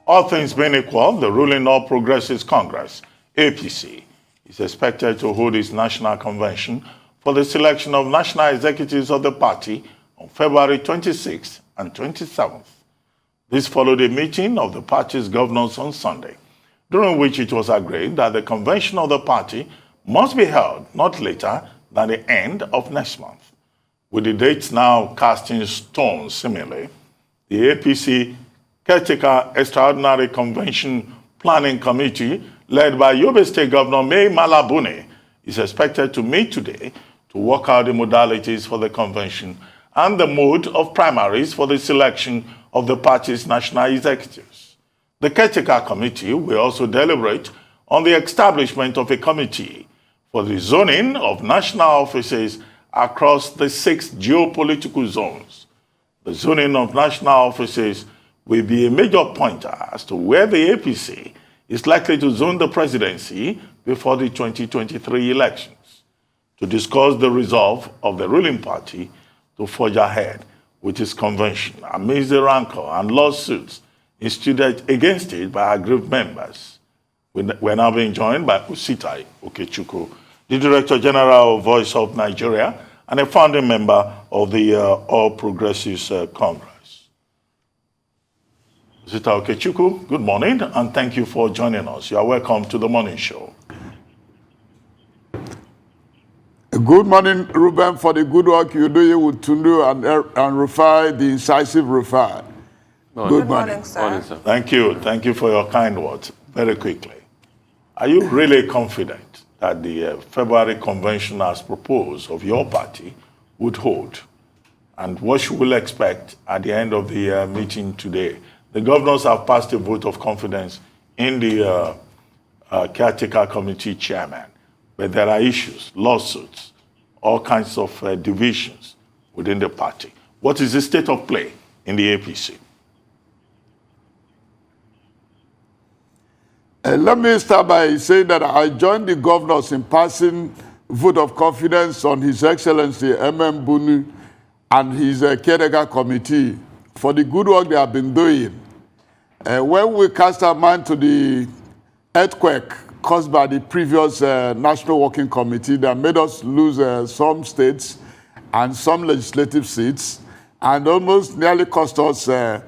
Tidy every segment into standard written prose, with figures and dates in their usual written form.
All things being equal, the ruling All Progressives Congress, APC, is expected to hold its national convention for the selection of national executives of the party on February 26th and 27th. This followed a meeting of the party's governors on Sunday, during which it was agreed that the convention of the party must be held not later than the end of next month. With the dates now cast in stone seemingly, the APC Caretaker Extraordinary Convention Planning Committee, led by Yobe State Governor Mai Mala Buni, is expected to meet today to work out the modalities for the convention and the mode of primaries for the selection of the party's national executives. The Caretaker Committee will also deliberate on the establishment of a committee for the zoning of national offices across the 6 geopolitical zones. The zoning of national offices will be a major pointer as to where the APC is likely to zone the presidency before the 2023 elections. To discuss the resolve of the ruling party to forge ahead with its convention amidst the rancor and lawsuits instituted against it by aggrieved members, we're now being joined by Osita Okechukwu, the Director General of Voice of Nigeria and a founding member of the All Progressives Congress. Osita Okechukwu, good morning, and thank you for joining us. You are welcome to the morning show. Good morning, Ruben, for the good work you do with Tundu and Rufai, the incisive Rufai. Good morning, sir. Morning, sir. Thank you. Thank you for your kind words. Very quickly, are you really confident that the February convention as proposed of your party would hold? And what should we expect at the end of the meeting today? The governors have passed a vote of confidence in the Caretaker Committee chairman, but there are issues, lawsuits, all kinds of divisions within the party. What is the state of play in the APC? Let me start by saying that I joined the governors in passing vote of confidence on His Excellency M.M. Buni and his Caretaker Committee for the good work they have been doing. When we cast our mind to the earthquake caused by the previous National Working Committee that made us lose some states and some legislative seats and almost nearly cost us the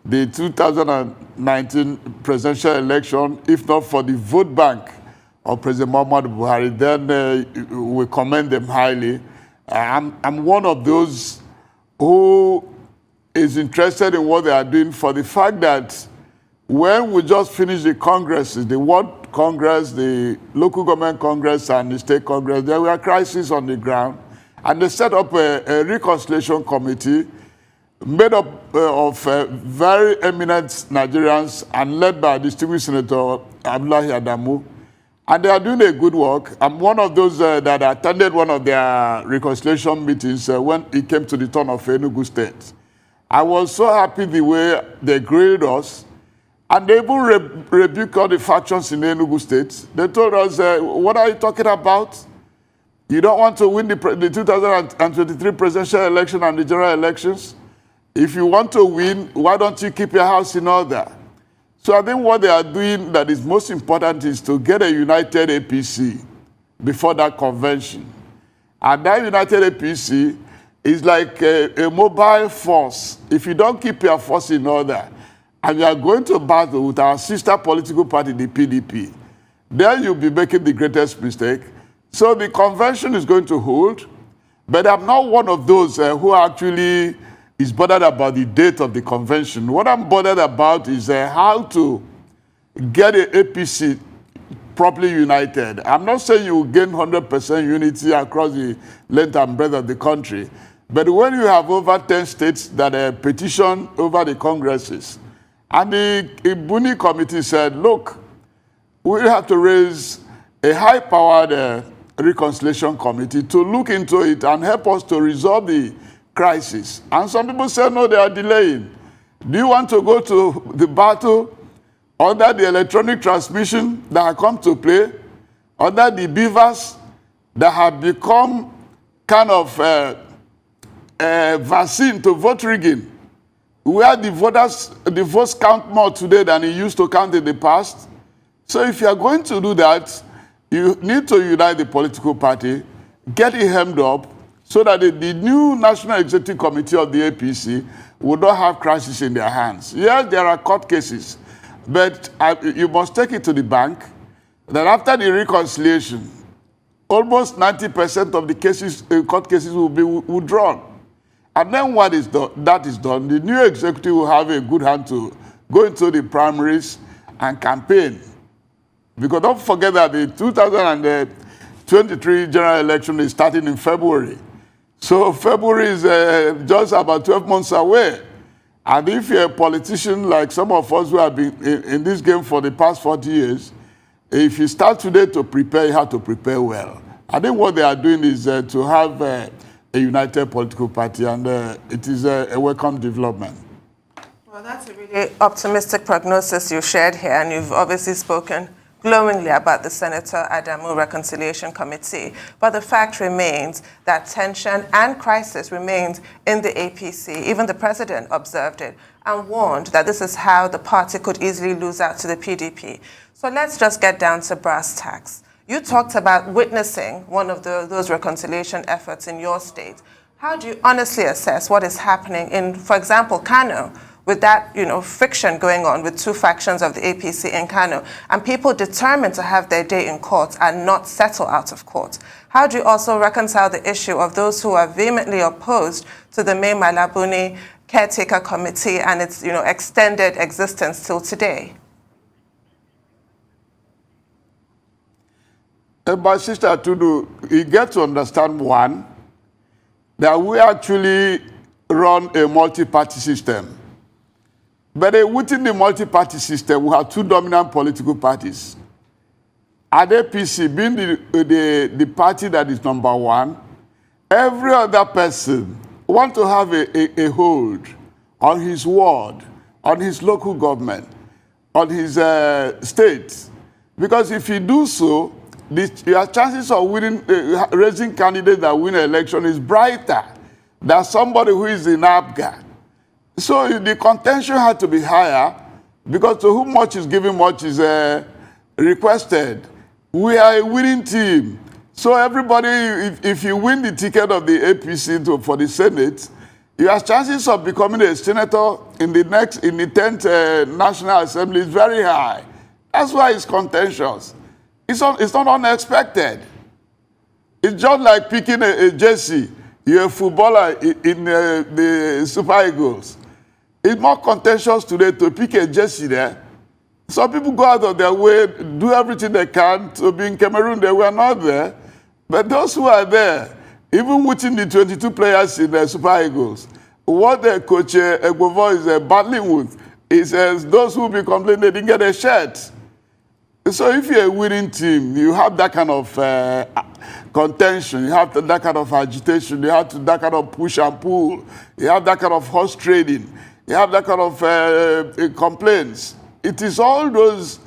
2019 presidential election, if not for the vote bank of President Muhammadu Buhari, then we commend them highly. I'm one of those who is interested in what they are doing for the fact that when we just finished the congresses, the World Congress, the local government Congress, and the state Congress, there were crises on the ground, and they set up a reconciliation committee made up of very eminent Nigerians and led by distinguished Senator Abdullahi Adamu. And they are doing a good work. I'm one of those that attended one of their reconciliation meetings when it came to the turn of Enugu State. I was so happy the way they grilled us, and they even rebuked all the factions in Enugu State. They told us, what are you talking about? You don't want to win the 2023 presidential election and the general elections? If you want to win, why don't you keep your house in order? So I think what they are doing that is most important is to get a united APC before that convention. And that united APC is like a mobile force. If you don't keep your force in order, and you are going to battle with our sister political party, the PDP, then you'll be making the greatest mistake. So the convention is going to hold, but I'm not one of those who actually is bothered about the date of the convention. What I'm bothered about is how to get the APC properly united. I'm not saying you will gain 100% unity across the length and breadth of the country, but when you have over 10 states that petition over the congresses, and the Buni committee said, look, we have to raise a high-powered reconciliation committee to look into it and help us to resolve the crisis. And some people say, no, they are delaying. Do you want to go to the battle under the electronic transmission that have come to play, under the beavers that have become kind of a vaccine to vote rigging? where the votes count more today than it used to count in the past. So if you are going to do that, you need to unite the political party, get it hemmed up, so that the new National Executive Committee of the APC will not have crisis in their hands. Yes, there are court cases, but you must take it to the bank that after the reconciliation, almost 90% of the court cases will be withdrawn. And then what is that is done, the new executive will have a good hand to go into the primaries and campaign. Because don't forget that the 2023 general election is starting in February. So February is just about 12 months away. And if you're a politician like some of us who have been in this game for the past 40 years, if you start today to prepare, you have to prepare well. I think what they are doing is to have a united political party, and it is a welcome development. Well, that's a really optimistic prognosis you shared here, and you've obviously spoken glowingly about the Senator Adamu Reconciliation Committee. But the fact remains that tension and crisis remains in the APC. Even the president observed it and warned that this is how the party could easily lose out to the PDP. So let's just get down to brass tacks. You talked about witnessing one of those reconciliation efforts in your state. How do you honestly assess what is happening in, for example, Kano, with that, friction going on with two factions of the APC in Kano, and people determined to have their day in court and not settle out of court? How do you also reconcile the issue of those who are vehemently opposed to the Mai Mala Buni Caretaker Committee and its, extended existence till today? But Sister Tudu, you get to understand, one, that we actually run a multi-party system. But within the multi-party system, we have two dominant political parties. At APC, being the party that is number one, every other person wants to have a hold on his ward, on his local government, on his state. Because if you do so, your chances of winning, raising candidates that win an election is brighter than somebody who is in APGA. So the contention had to be higher, because to whom much is given, much is requested. We are a winning team. So everybody, if you win the ticket of the APC for the Senate, your chances of becoming a senator in the 10th National Assembly is very high. That's why it's contentious. It's not unexpected. It's just like picking a jersey. You're a footballer in the Super Eagles. It's more contentious today to pick a jersey there. Some people go out of their way, do everything they can to be in Cameroon. They were not there. But those who are there, even within the 22 players in the Super Eagles, what the coach Egbovo is battling with is those who will be complaining they didn't get a shirt. So if you're a winning team, you have that kind of contention, you have that kind of agitation, you have that kind of push and pull, you have that kind of horse trading, you have that kind of complaints. It is all those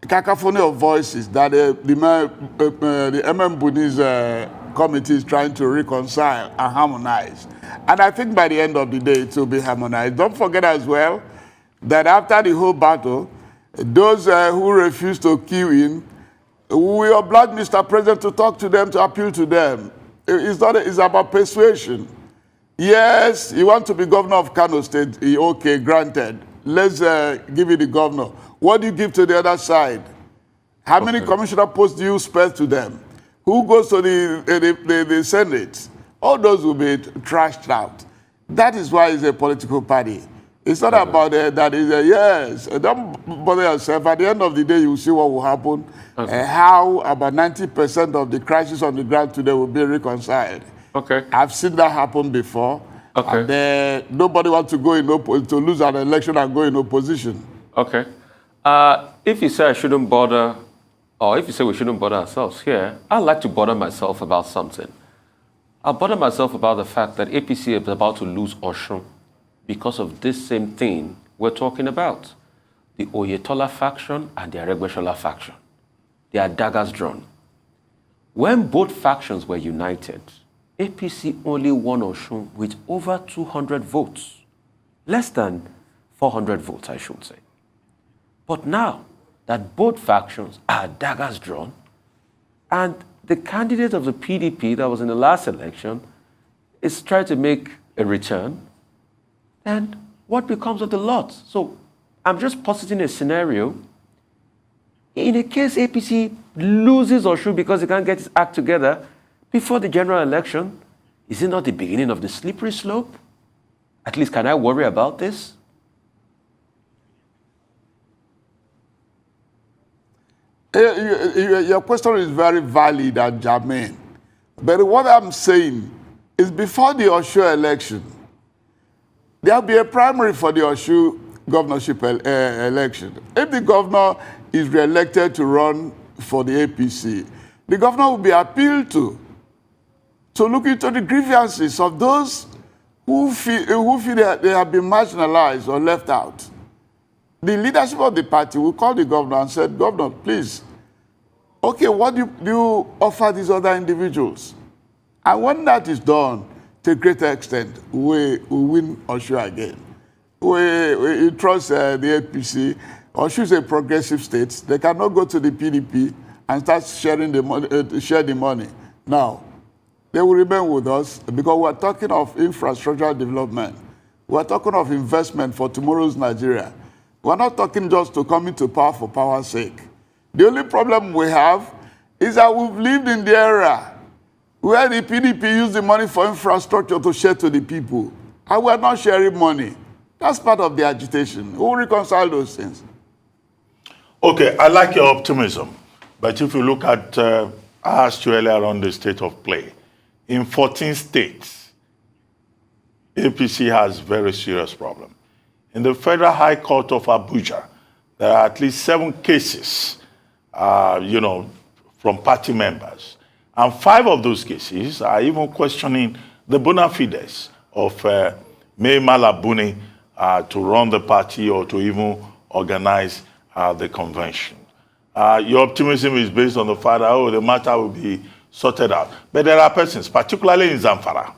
cacophony of voices that the MM Buni's committee is trying to reconcile and harmonize. And I think by the end of the day, it will be harmonized. Don't forget as well that after the whole battle, those who refuse to queue in, we oblige Mr. President to talk to them, to appeal to them. It's about persuasion. Yes, you want to be governor of Kano State, okay, granted. Let's give you the governor. What do you give to the other side? How many commissioner posts do you spare to them? Who goes to the Senate? All those will be trashed out. That is why it's a political party. It's not about that. Yes, don't bother yourself. At the end of the day, you will see what will happen. How about 90% of the crisis on the ground today will be reconciled. Okay. I've seen that happen before. Okay. And nobody wants to go to lose an election and go in opposition. Okay. If you say I shouldn't bother, or if you say we shouldn't bother ourselves here, I'd like to bother myself about something. I'll bother myself about the fact that APC is about to lose Osha because of this same thing we're talking about. The Oyetola faction and the Aregbesola faction. They are daggers drawn. When both factions were united, APC only won Osha with over 200 votes. less than 400 votes, I should say. But now that both factions are daggers drawn, and the candidate of the PDP that was in the last election is trying to make a return, then what becomes of the lot? So I'm just positing a scenario. In a case APC loses Osha because it can't get its act together before the general election, is it not the beginning of the slippery slope? At least, can I worry about this? Your question is very valid and germane. But what I'm saying is before the Osha election, there'll be a primary for the Osha governorship election. If the governor is re-elected to run for the APC, the governor will be appealed to look into the grievances of those who feel that they have been marginalized or left out. The leadership of the party will call the governor and said, Governor, please, okay, what do you offer these other individuals? And when that is done, to a greater extent, we win Osha again. We trust the APC. Osha is a progressive state. They cannot go to the PDP and start sharing share the money. Now, they will remain with us because we're talking of infrastructural development. We're talking of investment for tomorrow's Nigeria. We're not talking just to come into power for power's sake. The only problem we have is that we've lived in the era where the PDP used the money for infrastructure to share to the people. And we're not sharing money. That's part of the agitation. Who will reconcile those things? Okay, I like your optimism. But if you look at, I asked you earlier on the state of play. In 14 states, APC has very serious problem. In the Federal High Court of Abuja, there are at least 7 cases, from party members. And 5 of those cases are even questioning the bona fides of Mai Mala Buni to run the party or to even organize the convention. Your optimism is based on the fact that, the matter will be sorted out. But there are persons, particularly in Zamfara,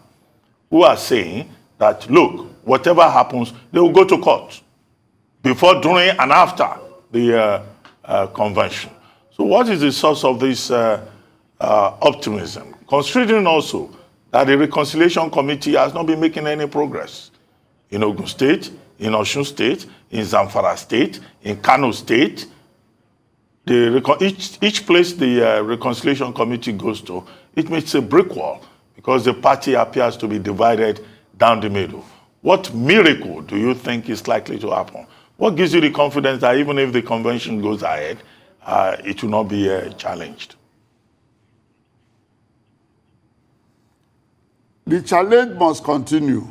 who are saying that, look, whatever happens, they will go to court before, during, and after the convention. So what is the source of this optimism? Considering also that the Reconciliation Committee has not been making any progress in Ogun State, in Osun State, in Zamfara State, in Kano State. Each place the Reconciliation Committee goes to, it makes a brick wall because the party appears to be divided down the middle. What miracle do you think is likely to happen? What gives you the confidence that even if the convention goes ahead, it will not be challenged? The challenge must continue.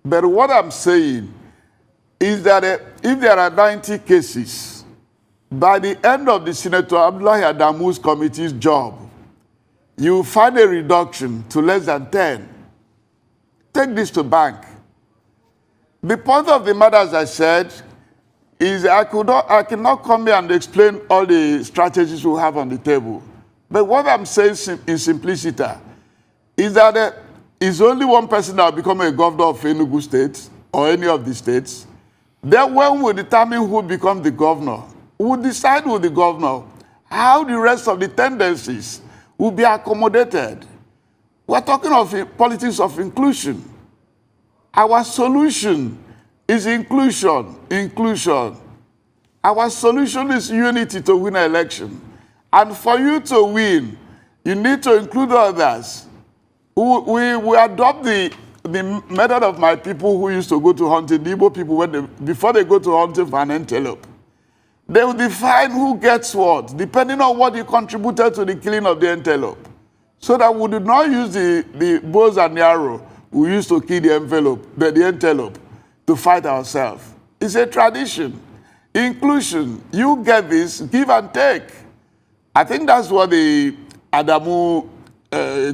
But what I'm saying is that if there are 90 cases, by the end of the Senator Abdullahi Adamu's committee's job, you will find a reduction to less than 10. Take this to bank. The point of the matter, as I said, is I cannot come here and explain all the strategies we have on the table. But what I'm saying in simplicity is that there is only one person that will become a governor of Enugu State or any of the states. Then when we determine who will become the governor, we will decide with the governor how the rest of the tendencies will be accommodated. We're talking of politics of inclusion. Our solution is inclusion. Our solution is unity to win an election. And for you to win, you need to include others. We adopt the method of my people who used to go to hunting, the Igbo people, before they go to hunting for an antelope. They will define who gets what, depending on what you contributed to the killing of the antelope. So that we do not use the bows and the arrow we used to kill the antelope to fight ourselves. It's a tradition. Inclusion. You get this, give and take. I think that's what the Adamu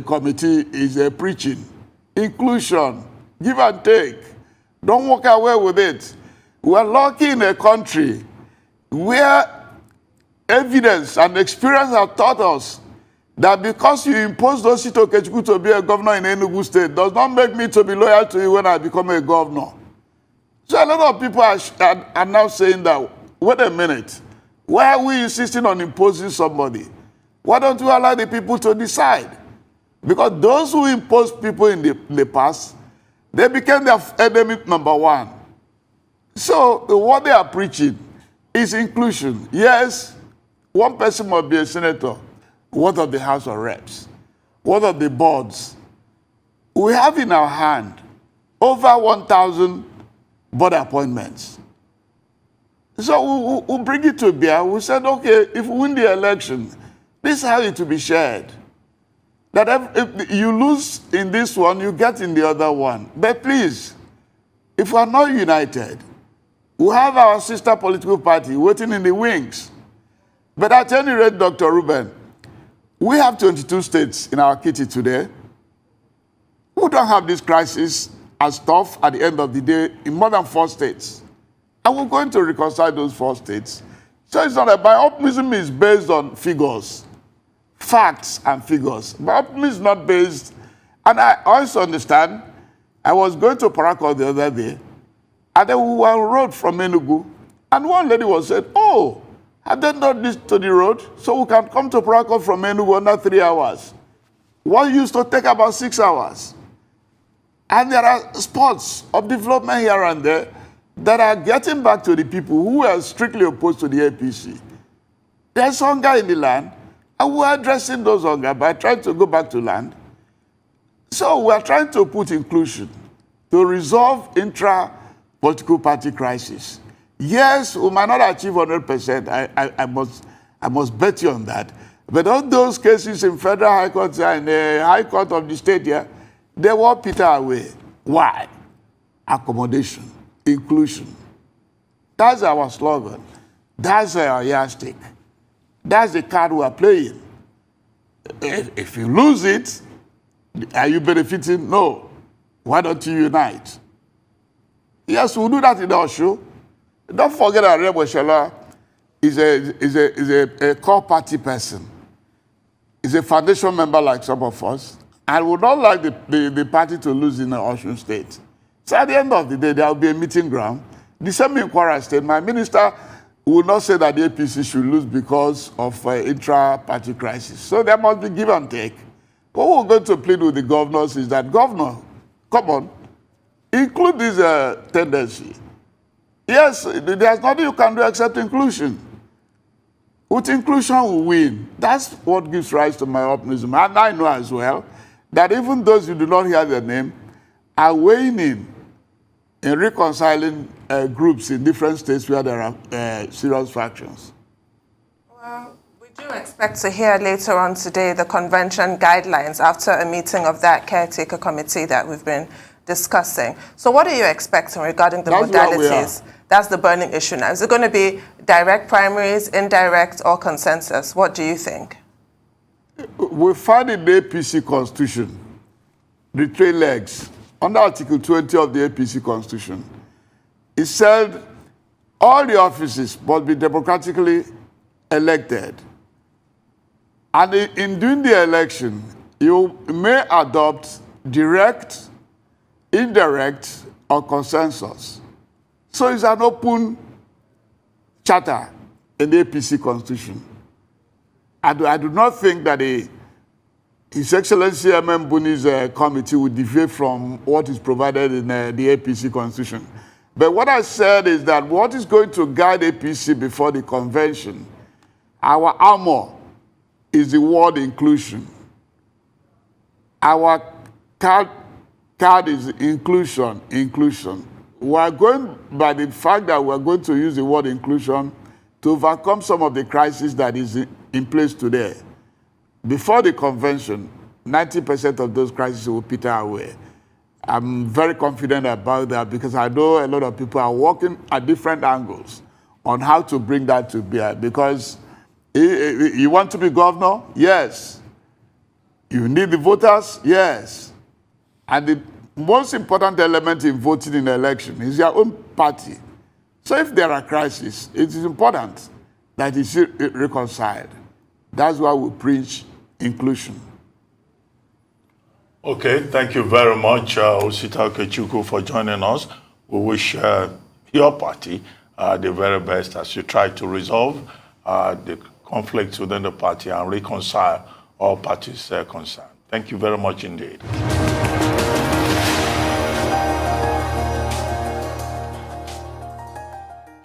committee is preaching. Inclusion. Give and take. Don't walk away with it. We're lucky in a country where evidence and experience have taught us that because you imposed Osita Okechukwu to be a governor in Enugu State does not make me to be loyal to you when I become a governor. So a lot of people are now saying that, wait a minute, why are we insisting on imposing somebody? Why don't we allow the people to decide? Because those who imposed people in the past, they became their enemy number one. So what they are preaching is inclusion. Yes, one person must be a senator. What of the House of Reps? What of the boards? We have in our hand over 1,000 board appointments. So we'll bring it to bear. We said, okay, if we win the election, this is how it will be shared. That if you lose in this one, you get in the other one. But please, if we are not united, we have our sister political party waiting in the wings. But at any rate, Dr. Ruben, we have 22 states in our kitty today. We don't have this crisis as tough at the end of the day in more than 4 states. And we're going to reconcile those 4 states. So it's not that my optimism is based on figures, facts and figures. My optimism is not based, and I also understand, I was going to Parako the other day, and then we were on road from Enugu, and one lady was said, oh, have they done this to the road? So we can come to Parako from Enugu under 3 hours. One used to take about 6 hours. And there are spots of development here and there that are getting back to the people who are strictly opposed to the APC. There's hunger in the land, and we're addressing those hunger by trying to go back to land. So we're trying to put inclusion to resolve intra-political party crisis. Yes, we might not achieve 100%. I must bet you on that. But all those cases in federal high court and the high court of the state here, they will peter away. Why? Accommodation, inclusion. That's our slogan. That's our yardstick. That's the card we are playing. If you lose it, are you benefiting? No. Why don't you unite? Yes, we'll do that in our show. Don't forget that Rebo Shala is a core party person. He's a foundation member like some of us. And would not like the party to lose in the Osun State. So at the end of the day, there will be a meeting ground. The same in Kwara State, my minister will not say that the APC should lose because of intra-party crisis. So there must be give and take. What we're going to plead with the governors is that, Governor, come on, include this tendency. Yes, there's nothing you can do except inclusion. With inclusion, we win. That's what gives rise to my optimism. And I know as well that even those who do not hear their name are weighing in reconciling groups in different states where there are serious factions. Well, we do expect to hear later on today the convention guidelines after a meeting of that caretaker committee that we've been discussing. So what are you expecting regarding the modalities? That's the burning issue now. Is it going to be direct primaries, indirect, or consensus? What do you think? We find in the APC Constitution the 3 legs. Under Article 20 of the APC Constitution, it said all the offices must be democratically elected. And in doing the election, you may adopt direct, indirect, or consensus. So it's an open charter in the APC Constitution. I do not think that His Excellency Mai Buni's committee would deviate from what is provided in the APC Constitution. But what I said is that what is going to guide APC before the convention, our armor is the word inclusion. Our card is inclusion. We are going by the fact that we are going to use the word inclusion to overcome some of the crisis that is in place today. Before the convention, 90% of those crises will peter away. I'm very confident about that because I know a lot of people are working at different angles on how to bring that to bear. Because you want to be governor? Yes. You need the voters? Yes. And the most important element in voting in an election is your own party. So if there are crises, it is important that it's reconciled. That's why we preach inclusion. Okay, thank you very much, Osita Okechukwu, for joining us. We wish your party the very best as you try to resolve the conflicts within the party and reconcile all parties concerned. Thank you very much indeed.